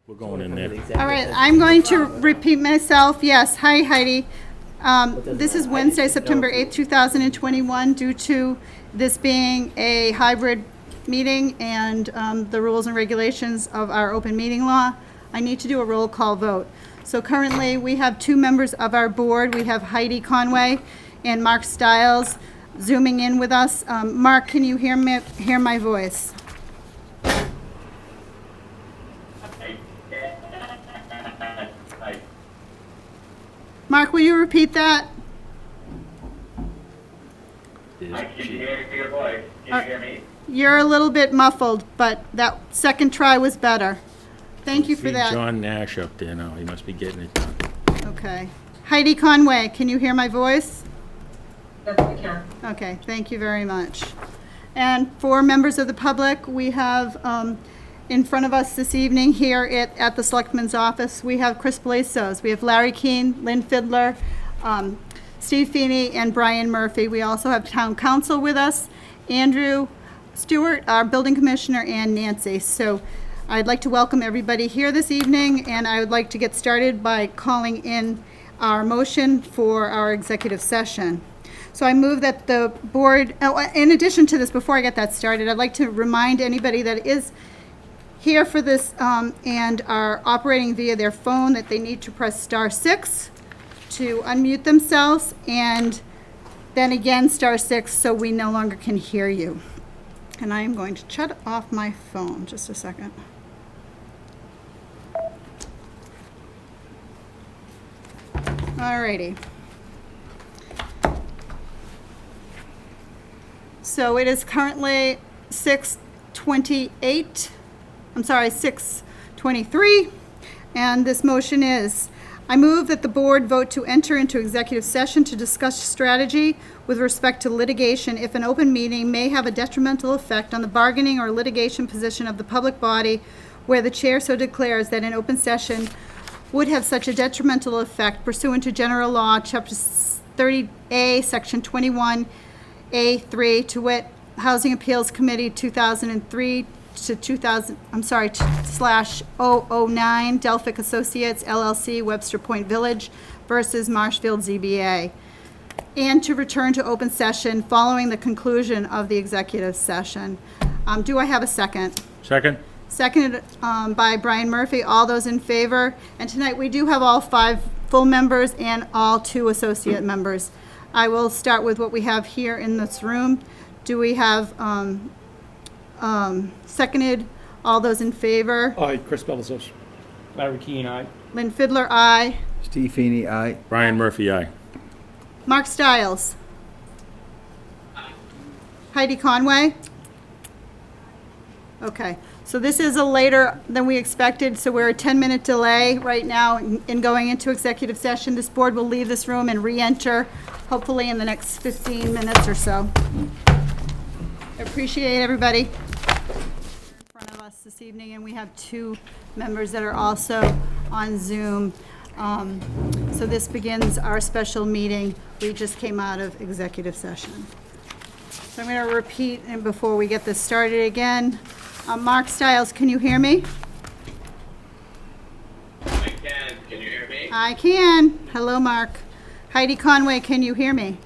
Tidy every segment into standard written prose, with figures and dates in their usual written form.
We're going in there. All right, I'm going to repeat myself. Yes, hi Heidi. This is Wednesday, September 8th, 2021. Due to this being a hybrid meeting and the rules and regulations of our open meeting law, I need to do a roll call vote. So currently, we have two members of our board. We have Heidi Conway and Mark Stiles zooming in with us. Mark, can you hear my voice? Mark, will you repeat that? I can hear your voice. Can you hear me? You're a little bit muffled, but that second try was better. Thank you for See that. John Nash up there now. He must be getting it done. Okay. Heidi Conway, can you hear my voice? Yes, I can. Okay, thank you very much. And for members of the public, we have in front of us this evening here at the Selectman's office, we have Chris Blazos, we have Larry Keane, Lynn Fiddler, Steve Feeney, and Brian Murphy. We also have town council with us, Andrew Stewart, our building commissioner, and Nancy. So I'd like to welcome everybody here this evening, and I would like to get started by calling in our motion for our executive session. So I move that the board, in addition to this, before I get that started, I'd like to remind anybody that is here for this and are operating via their phone that they need to press *6 to unmute themselves, and then again *6 so we no longer can hear you. And I am going to shut off my phone, just a second. Alrighty. So it is currently 6:23, and this motion is, I move that the board vote to enter into executive session to discuss strategy with respect to litigation if an open meeting may have a detrimental effect on the bargaining or litigation position of the public body, where the chair so declares that an open session would have such a detrimental effect pursuant to General Law, Chapter 30A, Section 21A3, to wit, Housing Appeals Committee 2003 to /009, Delphic Associates LLC, Webster Point Village versus Marshfield ZBA, and to return to open session following the conclusion of the executive session. Do I have a second? Second? Seconded by Brian Murphy. All those in favor? And tonight we do have all 5 full members and all 2 associate members. I will start with what we have here in this room. Do we have seconded? All those in favor? Aye, Chris Belazos. Larry Keane, aye. Lynn Fiddler, aye. Steve Feeney, aye. Brian Murphy, aye. Mark Stiles. Heidi Conway? Okay, so this is a later than we expected, so we're a 10-minute delay right now in going into executive session. This board will leave this room and re-enter, hopefully in the next 15 minutes or so. I appreciate everybody in front of us this evening, and we have 2 members that are also on Zoom. So this begins our special meeting. We just came out of executive session. So I'm going to repeat, and before we get this started again, Mark Stiles, can you hear me? I can. Can you hear me? I can. Hello, Mark. Heidi Conway, can you hear me?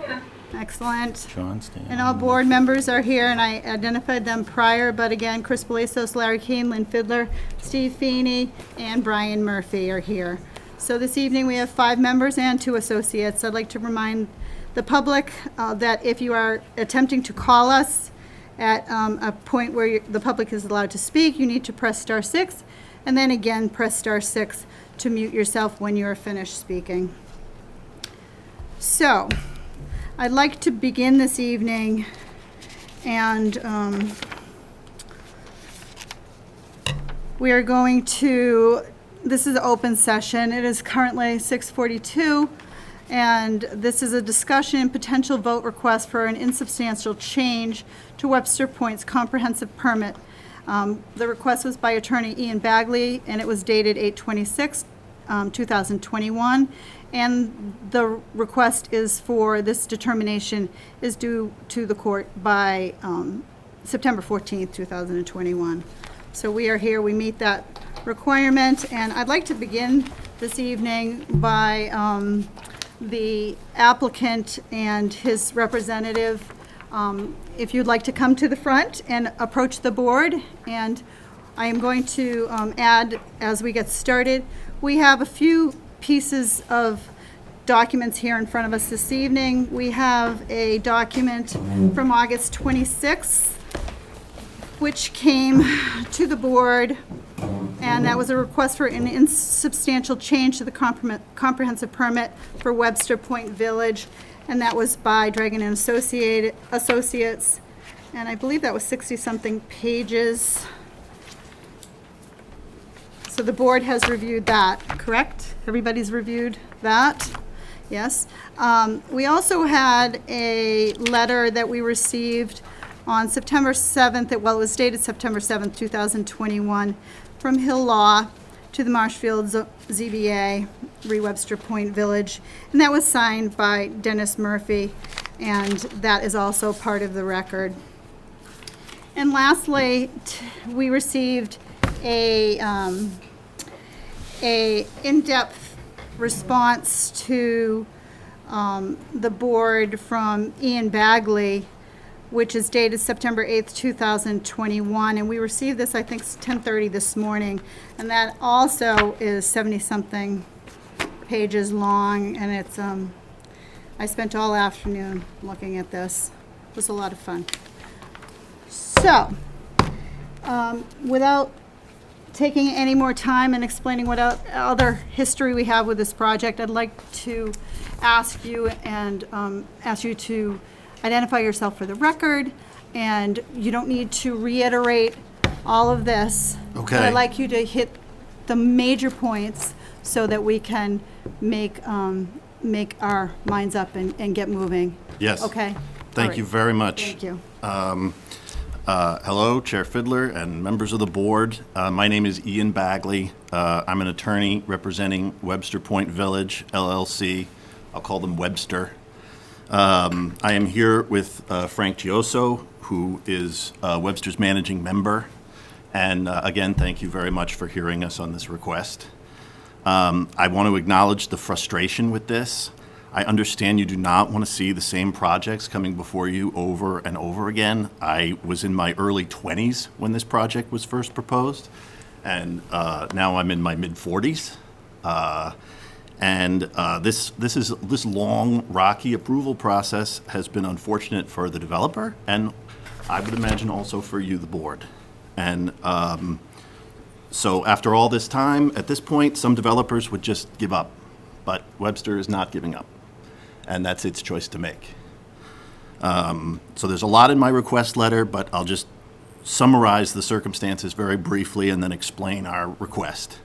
Yeah. Excellent. John Stan. And all board members are here, and I identified them prior, but again, Chris Blazos, Larry Keane, Lynn Fiddler, Steve Feeney, and Brian Murphy are here. So this evening, we have 5 members and 2 associates. I'd like to remind the public that if you are attempting to call us at a point where the public is allowed to speak, you need to press *6, and then again, press *6 to mute yourself when you are finished speaking. So, I'd like to begin this evening, and we are going to, this is an open session. It is currently 6:42, and this is a discussion and potential vote request for an insubstantial change to Webster Point's comprehensive permit. The request was by Attorney Ian Bagley, and it was dated 8/26/2021. And the request is for this determination is due to the court by September 14th, 2021. So we are here, we meet that requirement, and I'd like to begin this evening by the applicant and his representative. If you'd like to come to the front and approach the board, and I am going to add, as we get started, we have a few pieces of documents here in front of us this evening. We have a document from August 26th, which came to the board, and that was a request for an insubstantial change to the comprehensive permit for Webster Point Village, and that was by Dragon and Associates, and I believe that was 60-something pages. So the board has reviewed that, correct? Everybody's reviewed that? Yes. We also had a letter that we received on September 7th, it was dated September 7th, 2021, from Hill Law to the Marshfield ZBA, Webster Point Village, and that was signed by Dennis Murphy, and that is also part of the record. And lastly, we received a in-depth response to the board from Ian Bagley, which is dated September 8th, 2021, and we received this, I think, 10:30 this morning, and that also is 70-something pages long, and it's, I spent all afternoon looking at this. It was a lot of fun. So, without taking any more time and explaining what other history we have with this project, I'd like to ask you to identify yourself for the record, and you don't need to reiterate all of this. Okay. But I'd like you to hit the major points so that we can make our minds up and get moving. Yes. Okay? Thank All you right. very much. Thank you. Hello, Chair Fiddler and members of the board. My name is Ian Bagley. I'm an attorney representing Webster Point Village, LLC. I'll call them Webster. I am here with Frank Gioso, who is Webster's managing member. And again, thank you very much for hearing us on this request. I want to acknowledge the frustration with this. I understand you do not want to see the same projects coming before you over and over again. I was in my early 20s when this project was first proposed, and now I'm in my mid-40s. This long, rocky approval process has been unfortunate for the developer, and I would imagine also for you, the board. And so after all this time, at this point, some developers would just give up, but Webster is not giving up, and that's its choice to make. So there's a lot in my request letter, but I'll just summarize the circumstances very briefly and then explain our request.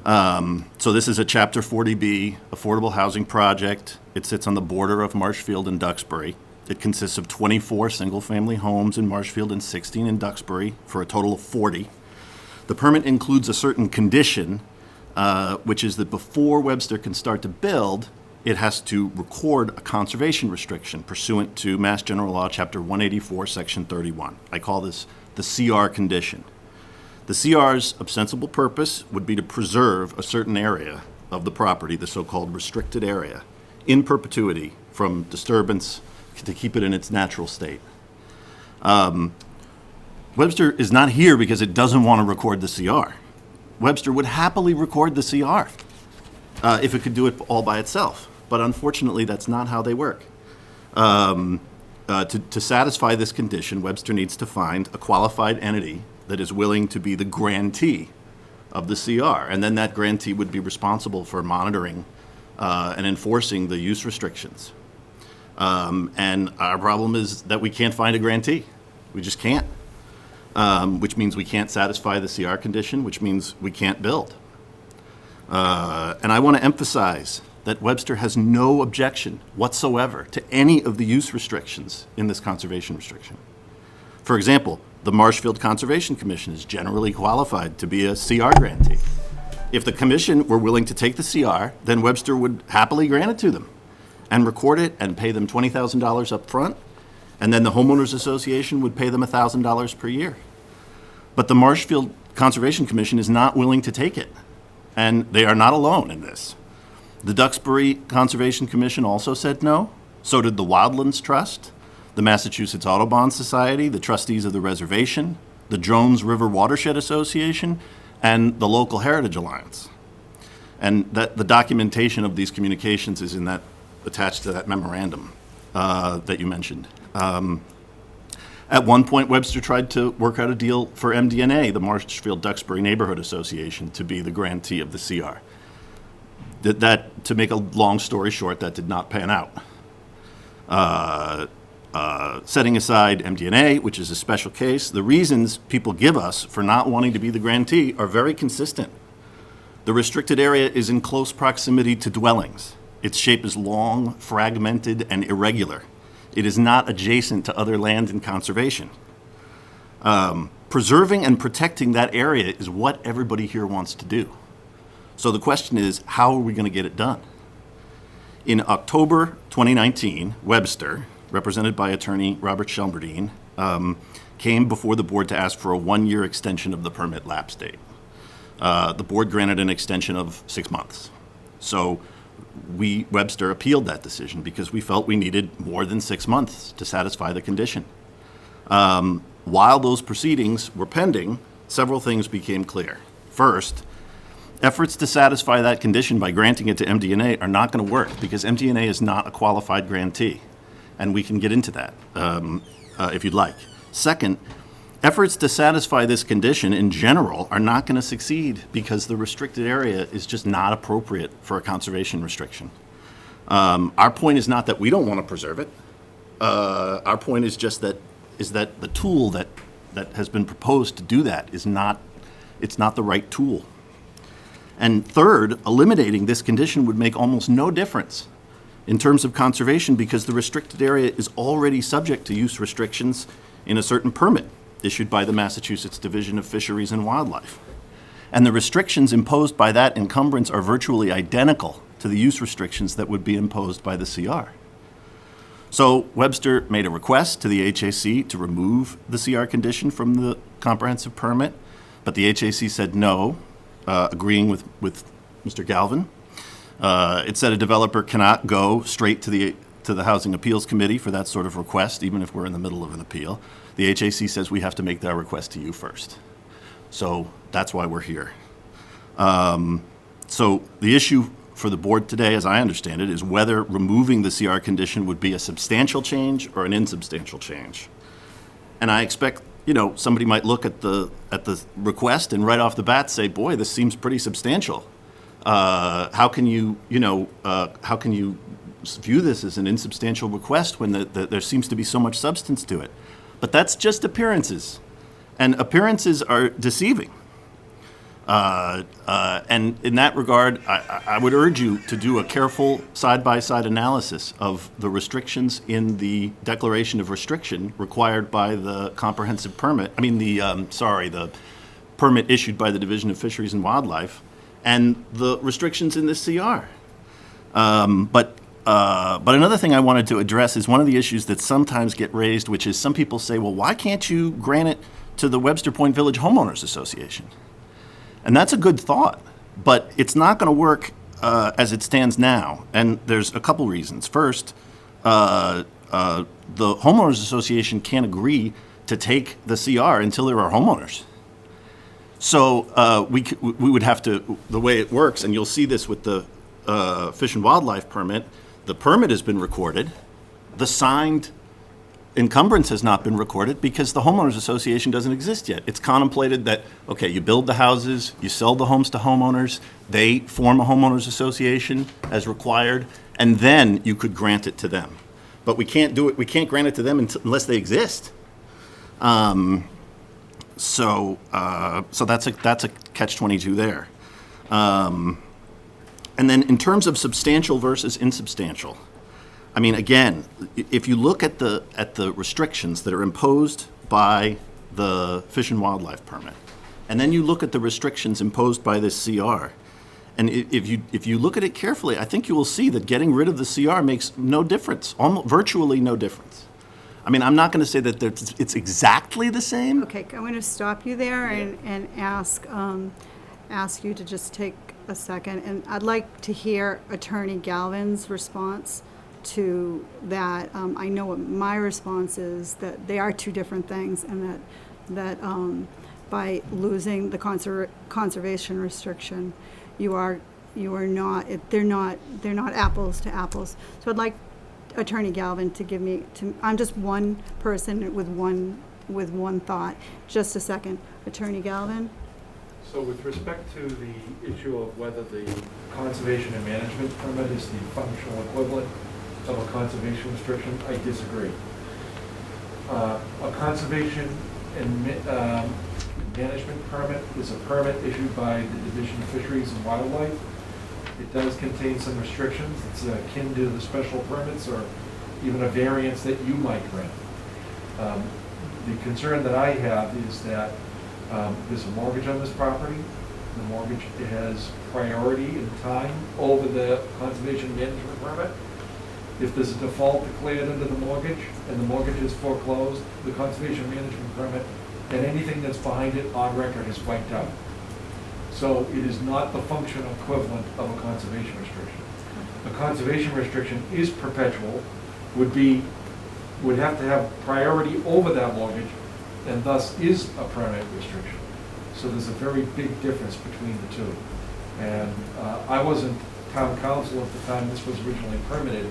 So this is a Chapter 40B affordable housing project. It sits on the border of Marshfield and Duxbury. It consists of 24 single-family homes in Marshfield and 16 in Duxbury for a total of 40. The permit includes a certain condition, which is that before Webster can start to build, it has to record a conservation restriction pursuant to Mass General Law, Chapter 184, Section 31. I call this the CR condition. The CR's ostensible purpose would be to preserve a certain area of the property, the so-called restricted area, in perpetuity from disturbance to keep it in its natural state. Webster is not here because it doesn't want to record the CR. Webster would happily record the CR if it could do it all by itself. But unfortunately, that's not how they work. To satisfy this condition, Webster needs to find a qualified entity that is willing to be the grantee of the CR. And then that grantee would be responsible for monitoring and enforcing the use restrictions. And our problem is that we can't find a grantee. We just can't. Which means we can't satisfy the CR condition, which means we can't build. And I want to emphasize that Webster has no objection whatsoever to any of the use restrictions in this conservation restriction. For example, the Marshfield Conservation Commission is generally qualified to be a CR grantee. If the commission were willing to take the CR, then Webster would happily grant it to them and record it and pay them $20,000 up front, and then the homeowners association would pay them $1,000 per year. But the Marshfield Conservation Commission is not willing to take it, and they are not alone in this. The Duxbury Conservation Commission also said no. So did the Wildlands Trust, the Massachusetts Audubon Society, the trustees of the reservation, the Jones River Watershed Association, and the Local Heritage Alliance. And that the documentation of these communications is in that, attached to that memorandum that you mentioned. At one point, Webster tried to work out a deal for MDNA, the Marshfield Duxbury Neighborhood Association, to be the grantee of the CR. That, to make a long story short, that did not pan out. Setting aside MDNA, which is a special case, the reasons people give us for not wanting to be the grantee are very consistent. The restricted area is in close proximity to dwellings. Its shape is long, fragmented, and irregular. It is not adjacent to other land in conservation. Preserving and protecting that area is what everybody here wants to do. So the question is, how are we going to get it done? In October 2019, Webster, represented by attorney Robert Shelmerdine, came before the board to ask for a one-year extension of the permit lapse date. The board granted an extension of 6 months. So Webster appealed that decision because we felt we needed more than 6 months to satisfy the condition. While those proceedings were pending, several things became clear. First, efforts to satisfy that condition by granting it to MDNA are not going to work because MDNA is not a qualified grantee, and we can get into that if you'd like. Second, efforts to satisfy this condition in general are not going to succeed because the restricted area is just not appropriate for a conservation restriction. Our point is not that we don't want to preserve it. Our point is just that the tool that has been proposed to do that is not the right tool. And third, eliminating this condition would make almost no difference in terms of conservation because the restricted area is already subject to use restrictions in a certain permit issued by the Massachusetts Division of Fisheries and Wildlife. And the restrictions imposed by that encumbrance are virtually identical to the use restrictions that would be imposed by the CR. So Webster made a request to the HAC to remove the CR condition from the comprehensive permit, but the HAC said no, agreeing with Mr. Galvin. It said a developer cannot go straight to the Housing Appeals Committee for that sort of request, even if we're in the middle of an appeal. The HAC says we have to make that request to you first. So that's why we're here. So the issue for the board today, as I understand it, is whether removing the CR condition would be a substantial change or an insubstantial change. And I expect, somebody might look at the request and right off the bat say, boy, this seems pretty substantial. How can you view this as an insubstantial request when there seems to be so much substance to it? But that's just appearances, and appearances are deceiving. And in that regard, I would urge you to do a careful side-by-side analysis of the restrictions in the declaration of restriction required by the comprehensive permit, the permit issued by the Division of Fisheries and Wildlife, and the restrictions in this CR. But another thing I wanted to address is one of the issues that sometimes get raised, which is some people say, well, why can't you grant it to the Webster Point Village Homeowners Association? And that's a good thought, but it's not going to work as it stands now. And there's a couple reasons. First, the Homeowners Association can't agree to take the CR until there are homeowners. So we would have to, the way it works, and you'll see this with the Fish and Wildlife permit, the permit has been recorded, the signed encumbrance has not been recorded because the homeowners association doesn't exist yet. It's contemplated that, okay, you build the houses, you sell the homes to homeowners, they form a homeowners association as required, and then you could grant it to them. But we can't do it, we can't grant it to them unless they exist. So that's a catch-22 there. And then in terms of substantial versus insubstantial, I mean, again, if you look at the restrictions that are imposed by the Fish and Wildlife permit, and then you look at the restrictions imposed by this CR, and if you look at it carefully, I think you will see that getting rid of the CR makes no difference, virtually no difference. I mean, I'm not going to say that it's exactly the same. Okay, I'm going to stop you there and ask you to just take a second. And I'd like to hear Attorney Galvin's response to that. I know what my response is, that they are two different things, and that by losing the conservation restriction, you are not, they're not apples to apples. So I'd like Attorney Galvin to give me, I'm just one person with one thought. Just a second. Attorney Galvin? So with respect to the issue of whether the conservation and management permit is the functional equivalent of a conservation restriction, I disagree. A conservation and management permit is a permit issued by the Division of Fisheries and Wildlife. It does contain some restrictions. It's akin to the special permits or even a variance that you might grant. The concern that I have is that there's a mortgage on this property. The mortgage has priority in time over the conservation management permit. If there's a default declared under the mortgage and the mortgage is foreclosed, the conservation management permit and anything that's behind it on record is wiped out. So it is not the functional equivalent of a conservation restriction. A conservation restriction is perpetual, would have to have priority over that mortgage, and thus is a permanent restriction. So there's a very big difference between the two. And I wasn't town council at the time this was originally permitted,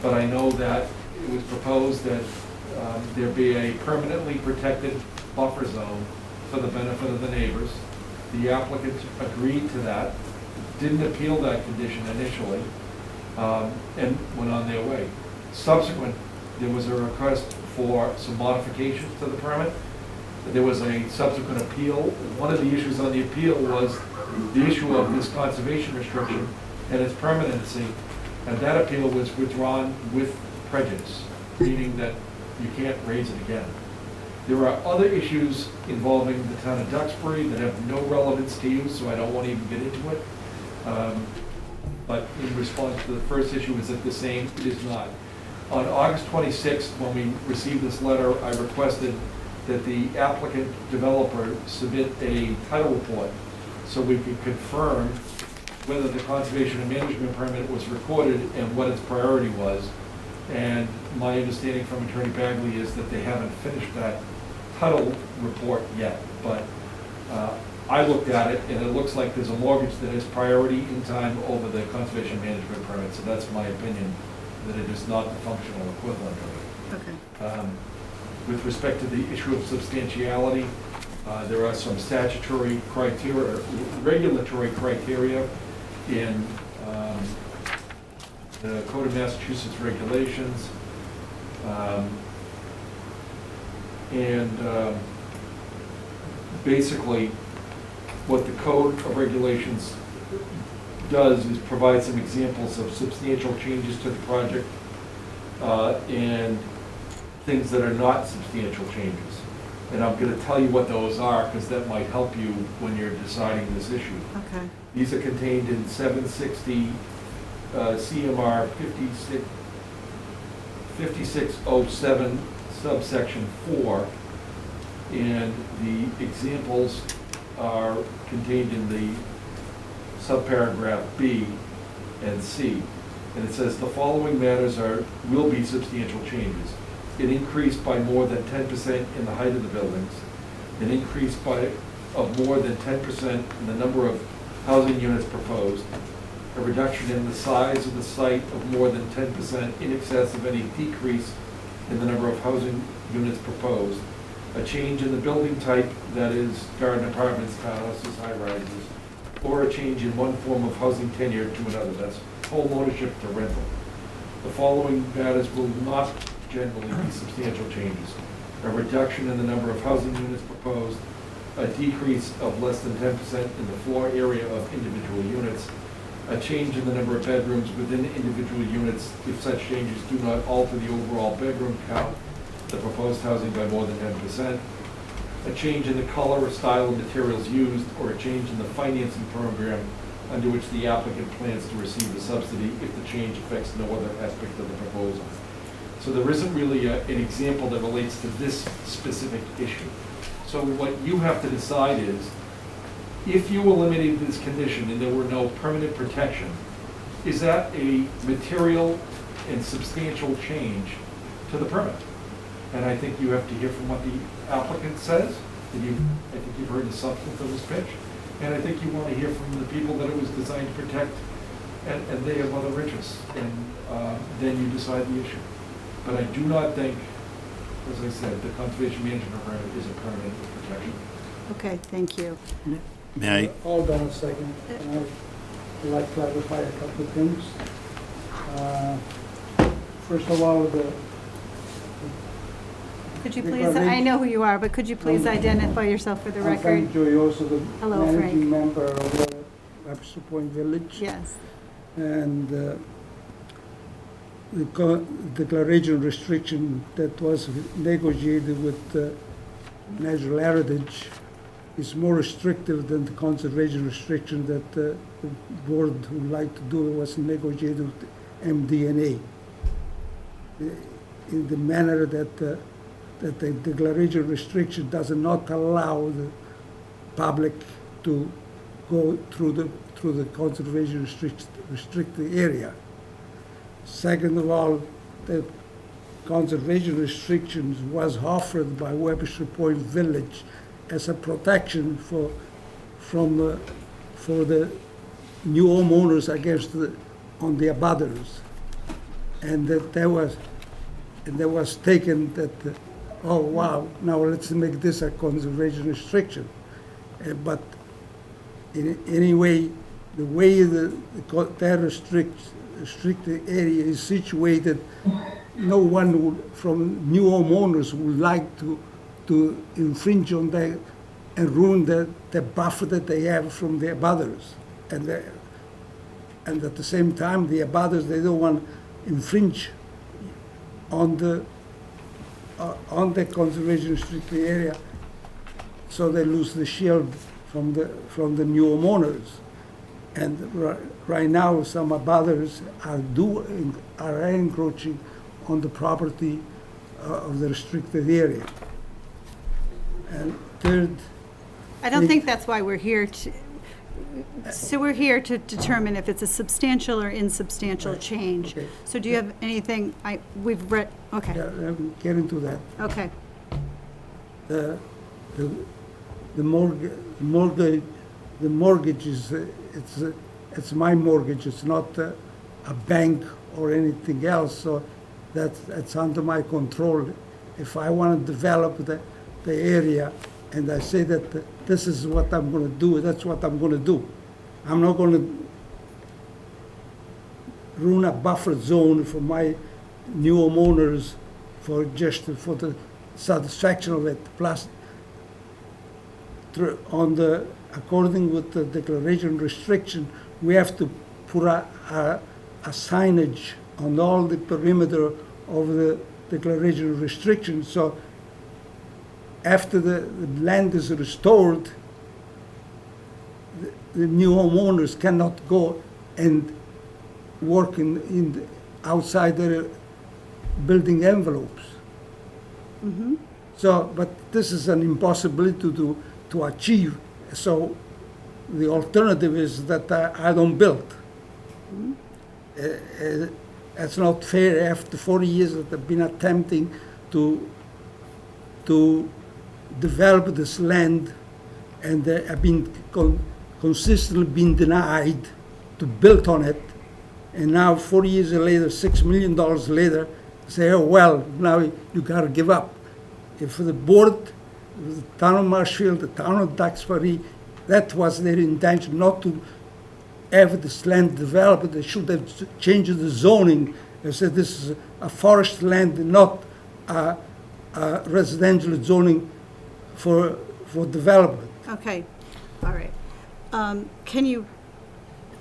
but I know that it was proposed that there be a permanently protected buffer zone for the benefit of the neighbors. The applicant agreed to that, didn't appeal that condition initially, and went on their way. Subsequent, there was a request for some modifications to the permit. There was a subsequent appeal. One of the issues on the appeal was the issue of this conservation restriction and its permanency, and that appeal was withdrawn with prejudice, meaning that you can't raise it again. There are other issues involving the town of Duxbury that have no relevance to you, so I don't want to even get into it. But in response to the first issue, is it the same? It is not. On August 26th, when we received this letter, I requested that the applicant developer submit a title report so we could confirm whether the conservation and management permit was recorded and what its priority was. And my understanding from Attorney Bagley is that they haven't finished that title report yet. But I looked at it, and it looks like there's a mortgage that has priority in time over the conservation management permit. So that's my opinion, that it is not the functional equivalent of it. Okay. With respect to the issue of substantiality, there are some statutory criteria, regulatory criteria in the Code of Massachusetts regulations. Basically, what the Code of Regulations does is provide some examples of substantial changes to the project and things that are not substantial changes. And I'm going to tell you what those are, because that might help you when you're deciding this issue. Okay. These are contained in 760 CMR 5607 subsection 4, and the examples are contained in the subparagraph B and C. And it says the following matters will be substantial changes. An increase by more than 10% in the height of the buildings, an increase of more than 10% in the number of housing units proposed, a reduction in the size of the site of more than 10% in excess of any decrease in the number of housing units proposed, a change in the building type, that is garden apartments, townhouses, high-rises, or a change in one form of housing tenure to another, that's home ownership to rental. The following matters will not generally be substantial changes. A reduction in the number of housing units proposed, a decrease of less than 10% in the floor area of individual units, a change in the number of bedrooms within individual units if such changes do not alter the overall bedroom count, the proposed housing by more than 10%, a change in the color or style of materials used, or a change in the financing program under which the applicant plans to receive the subsidy if the change affects no other aspect of the proposal. So there isn't really an example that relates to this specific issue. So what you have to decide is, if you eliminated this condition and there were no permanent protection, is that a material and substantial change to the permit? And I think you have to hear from what the applicant says, and I think you've heard the substance of this pitch, and I think you want to hear from the people that it was designed to protect, and they have other interests, and then you decide the issue. But I do not think, as I said, the conservation management permit is a permanent protection. Okay, thank you. May I? Hold on a second. I'd like to clarify a couple of things. First of all, Could you please, I know who you are, but could you please identify yourself for the I'm record? Frank Joyoso, the Hello, managing Frank. member of the Webster Point Village. Yes. And the declaration restriction that was negotiated with Natural Heritage is more restrictive than the conservation restriction that the board would like to do was negotiated with MDNA. In the manner that that the declaration restriction does not allow the public to go through the conservation restricted area. Second of all, the conservation restrictions was offered by Webster Point Village as a protection for the new homeowners against on the abutters, and that was taken that oh wow, now let's make this a conservation restriction. But anyway, the way that restricted area is situated, no one from new homeowners would like to infringe on that and ruin the buffer that they have from the abutters. And at the same time, the abutters, they don't want to infringe on the conservation restricted area, so they lose the shield from the new homeowners. And right now, some abutters are encroaching on the property of the restricted area. And third, I don't think that's why we're here to, so we're here to determine if it's a substantial or insubstantial Right. change. Okay. So do you have anything, we've read, okay, yeah, I'm getting to that. okay. The mortgage is, it's my mortgage, it's not a bank or anything else, so that's under my control. If I want to develop the area, and I say that this is what I'm going to do, that's what I'm going to do. I'm not going to ruin a buffer zone for my new homeowners for the satisfaction of it. Plus, according with the declaration restriction, we have to put a signage on all the perimeter of the declaration restriction. So after the land is restored, the new homeowners cannot go and work outside their building envelopes. So, but this is an impossibility to achieve. So the alternative is that I don't build. It's not fair after 40 years that I've been attempting to develop this land, and I've been consistently been denied to build on it. And now 40 years later, $6 million later, say, oh, well, now you gotta give up. If the board, the town of Marshfield, the town of Duxbury, that was their intention, not to have this land developed. They should have changed the zoning and said this is a forest land, not a residential zoning for development. Okay, all right. Can you,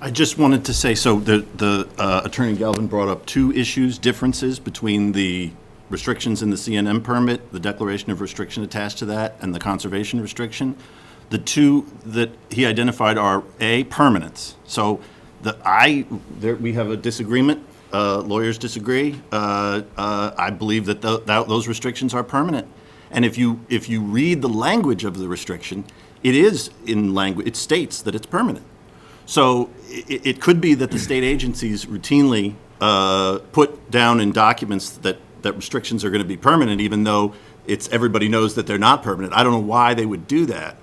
I just wanted to say, so the Attorney Galvin brought up two differences between the restrictions in the CNM permit, the declaration of restriction attached to that, and the conservation restriction. The two that he identified are, A, permanence. So we have a disagreement lawyers disagree. I believe that those restrictions are permanent. And if you read the language of the restriction, it is in language, it states that it's permanent. So it could be that the state agencies routinely put down in documents that restrictions are going to be permanent, even though everybody knows that they're not permanent. I don't know why they would do that.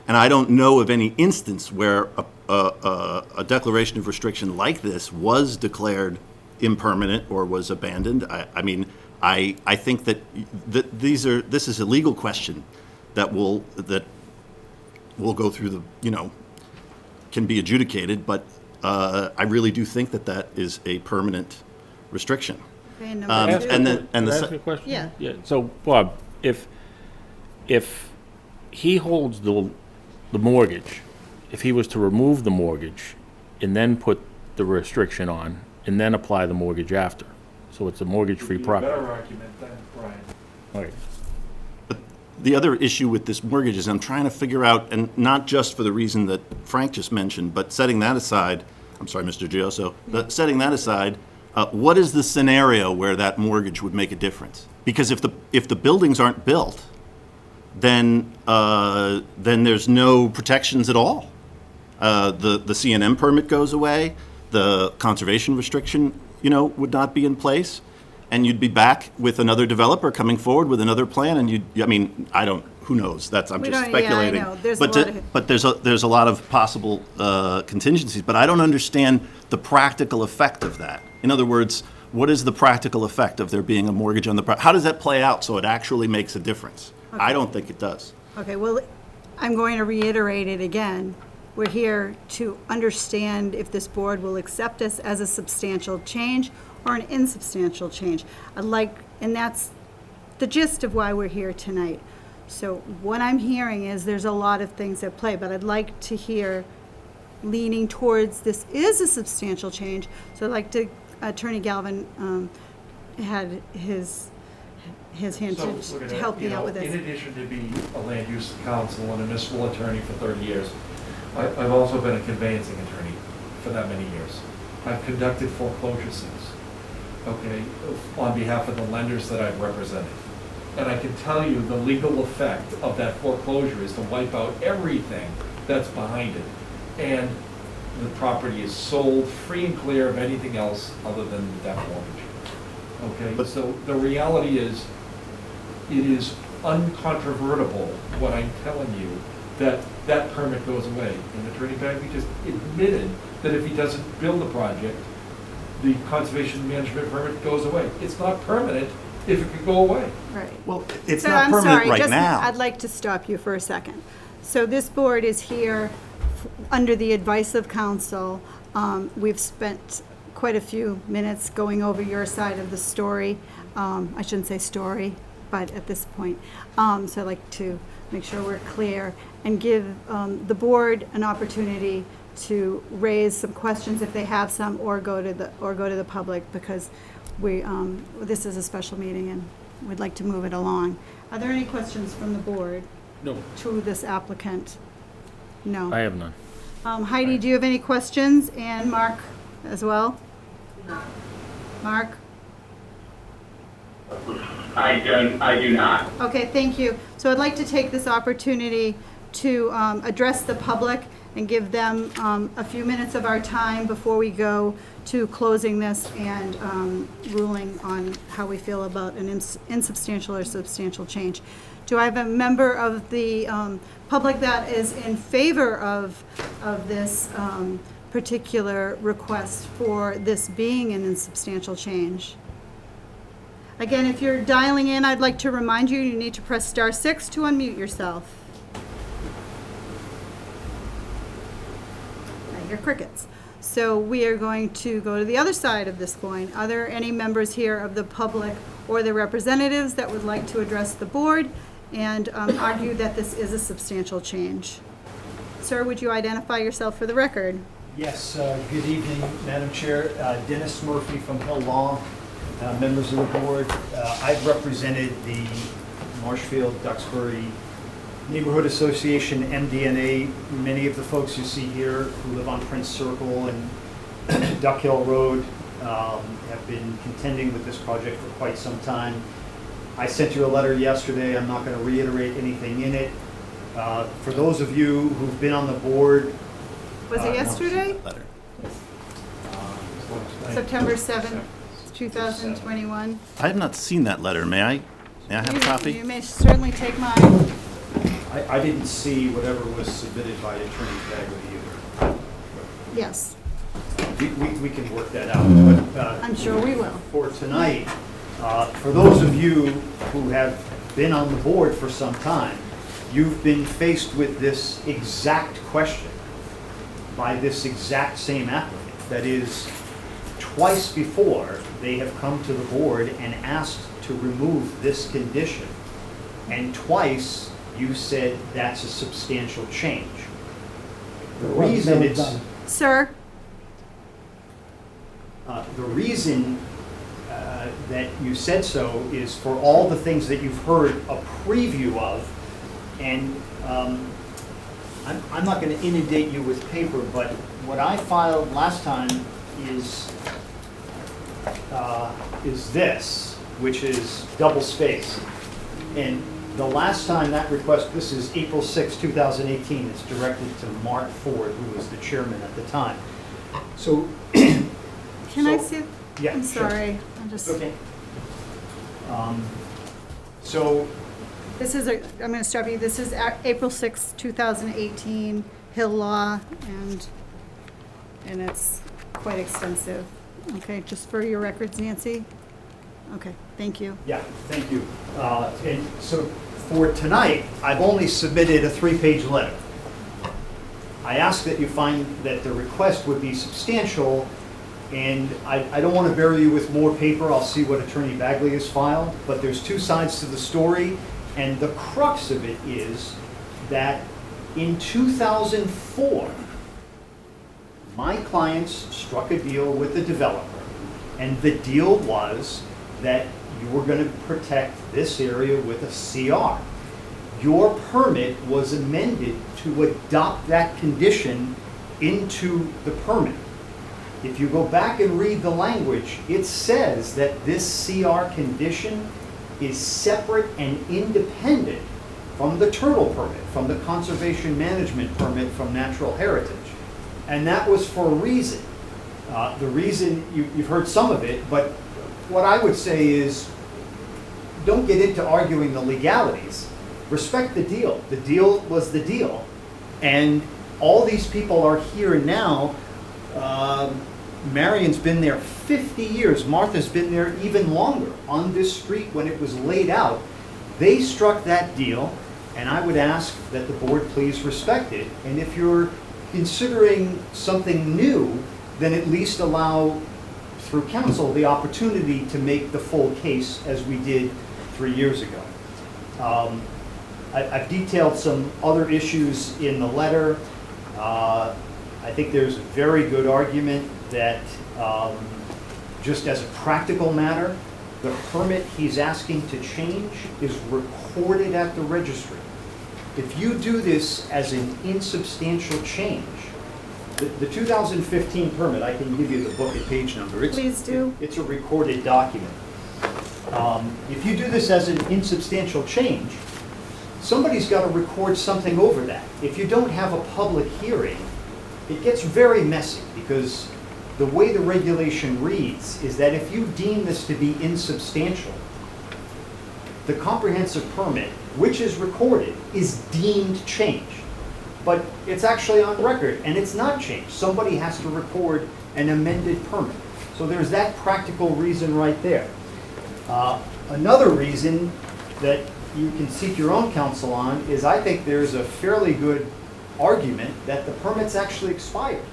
And I don't know of any instance where a declaration of restriction like this was declared impermanent or was abandoned. I think that this is a legal question that will go through can be adjudicated, but I really do think that is a permanent restriction. Okay, number two. And then Can I ask the you a question? Yeah. Yeah, so, Bob, if he holds the mortgage, if he was to remove the mortgage and then put the restriction on, and then apply the mortgage after, so it's a mortgage-free Be a property. better argument than Brian. Okay. The other issue with this mortgage is I'm trying to figure out, and not just for the reason that Frank just mentioned, but setting that aside, I'm sorry, Mr. Gioso, but setting that aside, what is the scenario where that mortgage would make a difference? Because if the buildings aren't built, then there's no protections at all. The CNM permit goes away, the conservation restriction, would not be in place, and you'd be back with another developer coming forward with another plan, and who knows? I'm We just don't- yeah, I speculating. know. There's a But lot of- but there's a lot of possible contingencies, but I don't understand the practical effect of that. In other words, what is the practical effect of there being a mortgage on the property? How does that play out so it actually makes a difference? I don't think it does. Okay, well, I'm going to reiterate it again. We're here to understand if this board will accept this as a substantial change or an insubstantial change. And that's the gist of why we're here tonight. So what I'm hearing is there's a lot of things at play, but I'd like to hear leaning towards this is a substantial change. So I'd like to, Attorney Galvin had his hand So to we're gonna, help me out with In this. addition to being a land use counsel and a municipal attorney for 30 years, I've also been a conveyancing attorney for that many years. I've conducted foreclosure sales, okay, on behalf of the lenders that I've represented. And I can tell you the legal effect of that foreclosure is to wipe out everything that's behind it. And the property is sold free and clear of anything else other than that mortgage. Okay, But- so the reality is, it is uncontrovertible what I'm telling you, that permit goes away. And Attorney Bagby just admitted that if he doesn't build the project, the conservation management permit goes away. It's not permanent if it could go away. Right. Well, it's So not I'm permanent sorry, right just- now. I'd like to stop you for a second. So this board is here under the advice of counsel. We've spent quite a few minutes going over your side of the story. I shouldn't say story, but at this point. So I'd like to make sure we're clear and give the board an opportunity to raise some questions if they have some, or go to the public, because this is a special meeting and we'd like to move it along. Are there any questions from the board No, to this applicant? No. I have none. Heidi, do you have any questions? And Mark as well? Mark? I do not. Okay, thank you. So I'd like to take this opportunity to address the public and give them a few minutes of our time before we go to closing this and ruling on how we feel about an insubstantial or substantial change. Do I have a member of the public that is in favor of this particular request for this being an insubstantial change? Again, if you're dialing in, I'd like to remind you, you need to press *6 to unmute yourself. I hear crickets. So we are going to go to the other side of this coin. Are there any members here of the public or the representatives that would like to address the board and argue that this is a substantial change? Sir, would you identify yourself for the record? Yes, good evening, Madam Chair. Dennis Murphy from Hill Law, members of the board. I've represented the Marshfield Duxbury Neighborhood Association, MDNA. Many of the folks you see here who live on Prince Circle and Duck Hill Road have been contending with this project for quite some time. I sent you a letter yesterday. I'm not going to reiterate anything in it. For those of you who've been on the board, Was it yesterday? Letter. September 7th, 2021? I have not seen that letter. May I have a You copy? may certainly take mine. I didn't see whatever was submitted by Attorney Bagley either. Yes, We can work that out. But I'm sure we will. for tonight, for those of you who have been on the board for some time, you've been faced with this exact question by this exact same applicant. That is, twice before, they have come to the board and asked to remove this condition. And twice, you said that's a substantial change. The reason Never it's, done. Sir, the reason that you said so is for all the things that you've heard a preview of. And I'm not going to inundate you with paper, but what I filed last time is this, which is double spaced. And the last time that request, this is April 6, 2018, it's directed to Mark Ford, who was the chairman at the time. So. can I So- see? Yeah, I'm sure. sorry, I'm just, Okay. So, this is, I'm going to stop you. This is April 6th, 2018, Hill Law, and it's quite extensive. Okay, just for your records, Nancy? Okay, thank you. yeah, thank you. And so for tonight, I've only submitted a 3-page letter. I ask that you find that the request would be substantial, and I don't want to bury you with more paper. I'll see what Attorney Bagley has filed, but there's two sides to the story, and the crux of it is that in 2004, my clients struck a deal with the developer, and the deal was that you were going to protect this area with a CR. Your permit was amended to adopt that condition into the permit. If you go back and read the language, it says that this CR condition is separate and independent from the turtle permit, from the conservation management permit from Natural Heritage. And that was for a reason. The reason, you've heard some of it, but what I would say is, don't get into arguing the legalities. Respect the deal. The deal was the deal. And all these people are here now. Marion's been there 50 years. Martha's been there even longer on this street when it was laid out. They struck that deal, and I would ask that the board please respect it. And if you're considering something new, then at least allow, through council, the opportunity to make the full case as we did 3 years ago. I've detailed some other issues in the letter. I think there's a very good argument that just as a practical matter, the permit he's asking to change is recorded at the registry. If you do this as an insubstantial change, the 2015 permit, I can give you the book and page number. Please do. It's a recorded document. If you do this as an insubstantial change, somebody's got to record something over that. If you don't have a public hearing, it gets very messy, because the way the regulation reads is that if you deem this to be insubstantial, the comprehensive permit, which is recorded, is deemed changed. But it's actually on record, and it's not changed. Somebody has to record an amended permit. So there's that practical reason right there. Another reason that you can seek your own counsel on is I think there's a fairly good argument that the permit's actually expired.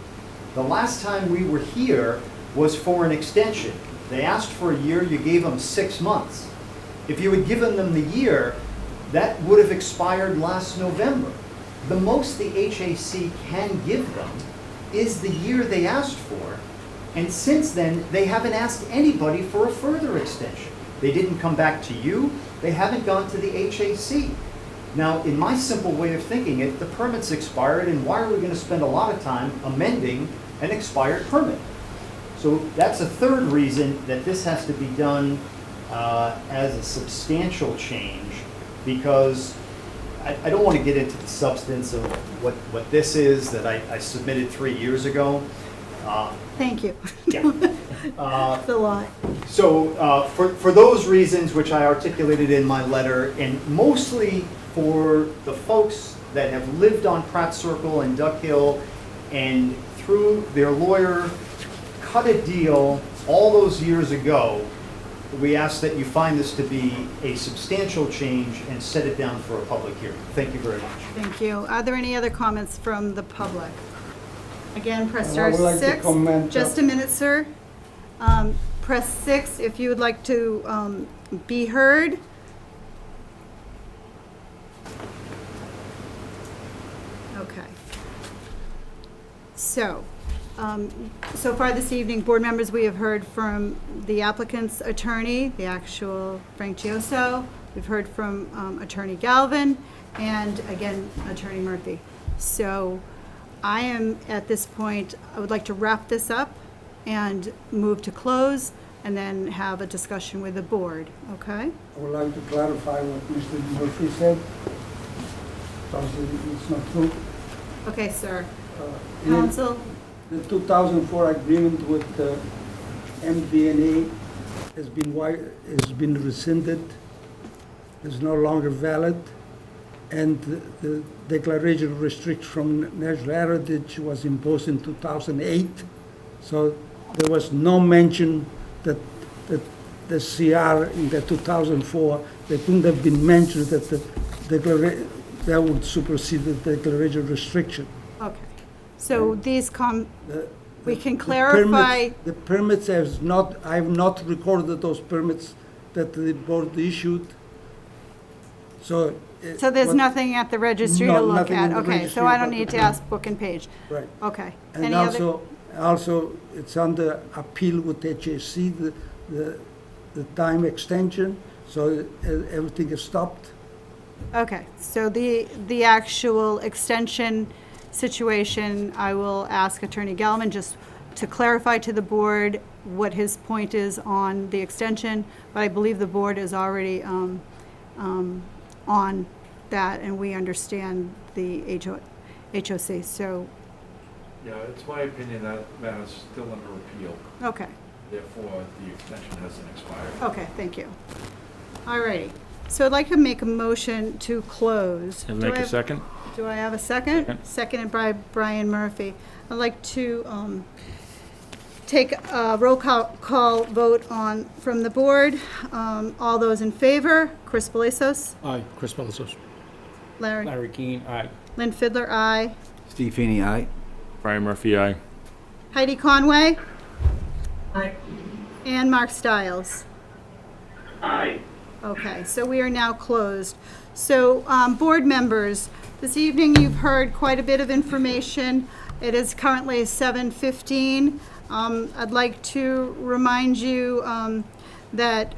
The last time we were here was for an extension. They asked for a year, you gave them 6 months. If you had given them the year, that would have expired last November. The most the HAC can give them is the year they asked for, and since then, they haven't asked anybody for a further extension. They didn't come back to you, they haven't gone to the HAC. Now, in my simple way of thinking it, the permit's expired, and why are we going to spend a lot of time amending an expired permit? So that's a third reason that this has to be done as a substantial change, because I don't want to get into the substance of what this is that I submitted 3 years ago. Thank you. Yeah. It's a lot. So for those reasons which I articulated in my letter, and mostly for the folks that have lived on Pratt Circle and Duck Hill, and through their lawyer cut a deal all those years ago, we ask that you find this to be a substantial change and set it down for a public hearing. Thank you very much. Thank you. Are there any other comments from the public? Again, press I star would like to 6. comment, Just a minute, sir. Press 6 if you would like to be heard. Okay. So, so far this evening, board members, we have heard from the applicant's attorney, the actual Frank Gioso. We've heard from Attorney Galvin and, again, Attorney Murphy. So I am, at this point, I would like to wrap this up and move to close and then have a discussion with the board, okay? I would like to clarify what Mr. Murphy said, because it's not true. Okay, sir. In Counsel? The 2004 agreement with MDNA has been rescinded, is no longer valid, and the declaration of restriction from National Heritage was imposed in 2008. So there was no mention that the CR in the 2004, there couldn't have been mentioned that that would supersede the declaration of restriction. Okay. So these we can The clarify, The permits I have not recorded those permits that the board issued, so. so there's what- nothing at the registry to No, look nothing in at? the Okay, so registry I don't about need the to ask book and page. Right. Okay. And Any other? also, it's under appeal with HAC, the time extension, so everything is stopped. Okay, so the actual extension situation, I will ask Attorney Galvin just to clarify to the board what his point is on the extension, but I believe the board is already on that, and we understand the HOC, so, Yeah, it's my opinion that matter's still under appeal. okay, Therefore, the extension hasn't expired. okay, thank you. All righty, so I'd like to make a motion to close. And Do make I a have- second? Do I have a second? Second. Seconded by Brian Murphy. I'd like to take a roll call vote from the board. All those in favor, Chris Belisos, Aye. Chris Pelisos. Larry, Larry Keane, aye. Lynn Fidler, aye. Steve Feeney, aye. Brian Murphy, aye. Heidi Conway, Aye. and Mark Stiles. Aye. Okay, so we are now closed. So, board members, this evening you've heard quite a bit of information. It is currently 7:15. I'd like to remind you that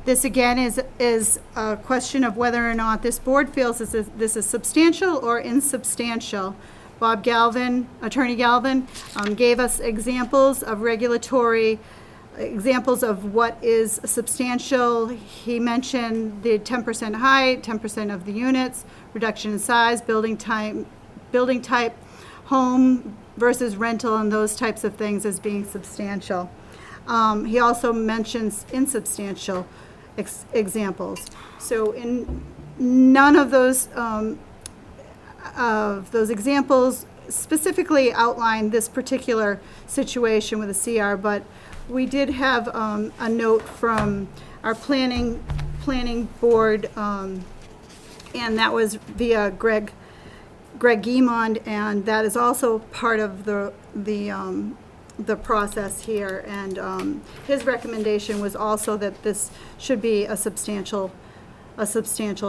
this again is a question of whether or not this board feels this is substantial or insubstantial. Bob Galvin, Attorney Galvin, gave us examples of examples of what is substantial. He mentioned the 10% height, 10% of the units, reduction in size, building type, home versus rental, and those types of things as being substantial. He also mentions insubstantial examples. So in none of those examples specifically outline this particular situation with a CR, but we did have a note from our planning board, and that was via Greg Guimond, and that is also part of the process here. And his recommendation was also that this should be a substantial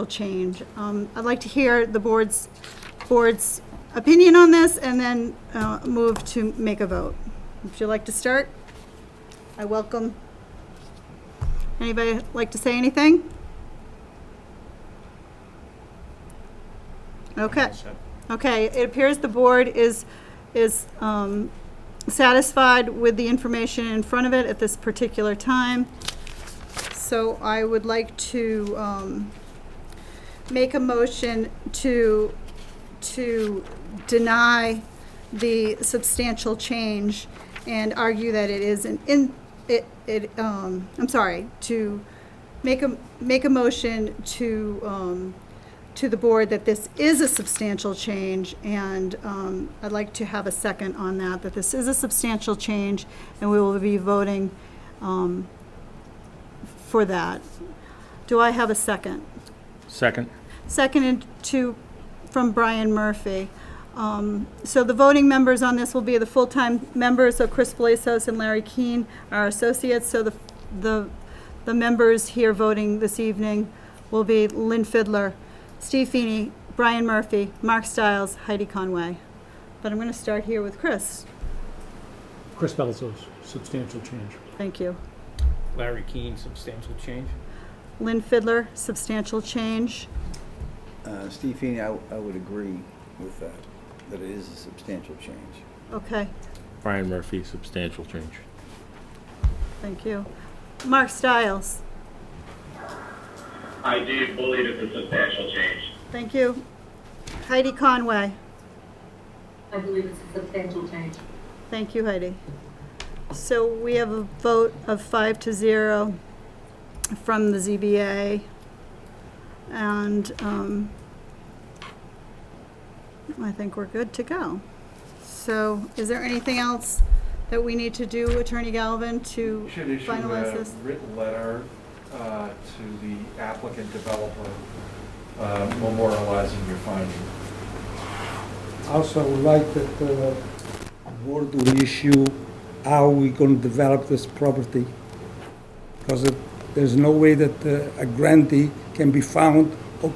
change. I'd like to hear the board's opinion on this, and then move to make a vote. Would you like to start? I welcome. Anybody like to say anything? Okay. Okay, it appears the board is satisfied with the information in front of it at this particular time. So I would like to make a motion to deny the substantial change and argue that it is to make a motion to the board that this is a substantial change, and I'd like to have a second on that this is a substantial change, and we will be voting for that. Do I have a second? Second. Seconded from Brian Murphy. So the voting members on this will be the full-time members, so Chris Blazos and Larry Keane are associates. So the members here voting this evening will be Lynn Fiddler, Steve Feeney, Brian Murphy, Mark Stiles, Heidi Conway. But I'm going to start here with Chris. Chris Belzos, substantial change. Thank you. Larry Keane, substantial change. Lynn Fiddler, substantial change. Steve Feeney, I would agree with that it is a substantial change. Okay, Brian Murphy, substantial change. thank you. Mark Stiles. I do believe it's a substantial change. Thank you. Heidi Conway. I believe it's a substantial change. Thank you, Heidi. So we have a vote of 5-0 from the ZBA. And I think we're good to go. So is there anything else that we need to do, Attorney Galvin, to Should issue finalize a this? written letter to the applicant developer memorializing your finding. Also, I would like that the board will issue how we're going to develop this property. Because there's no way that a grantee can be found or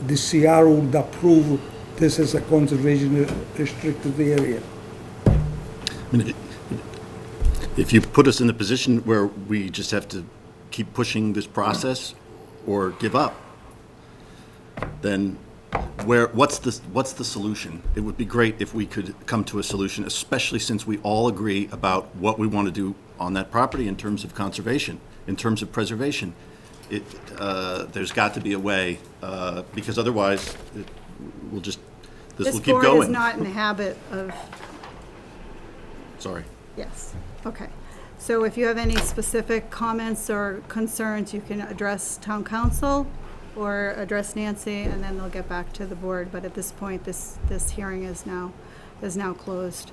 the CR would approve this as a conservation restricted area. I mean, if you put us in the position where we just have to keep pushing this process or give up, then what's the solution? It would be great if we could come to a solution, especially since we all agree about what we want to do on that property in terms of conservation, in terms of preservation. There's got to be a way, because otherwise this will keep going. This board is not in the habit of, Sorry. yes, okay. So if you have any specific comments or concerns, you can address town council or address Nancy, and then they'll get back to the board. But at this point, this hearing is now closed.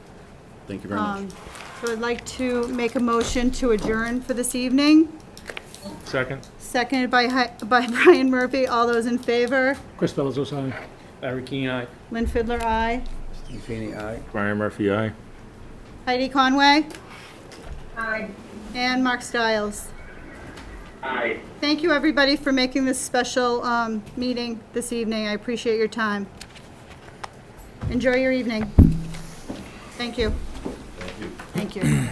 Thank you very much. So I'd like to make a motion to adjourn for this evening. Second. Seconded by Brian Murphy. All those in favor? Chris Belzos, aye. Larry Keane, aye. Lynn Fiddler, aye. Steve Feeney, aye. Brian Murphy, aye. Heidi Conway Aye. and Mark Stiles. Aye. Thank you, everybody, for making this special meeting this evening. I appreciate your time. Enjoy your evening. Thank you. Thank you.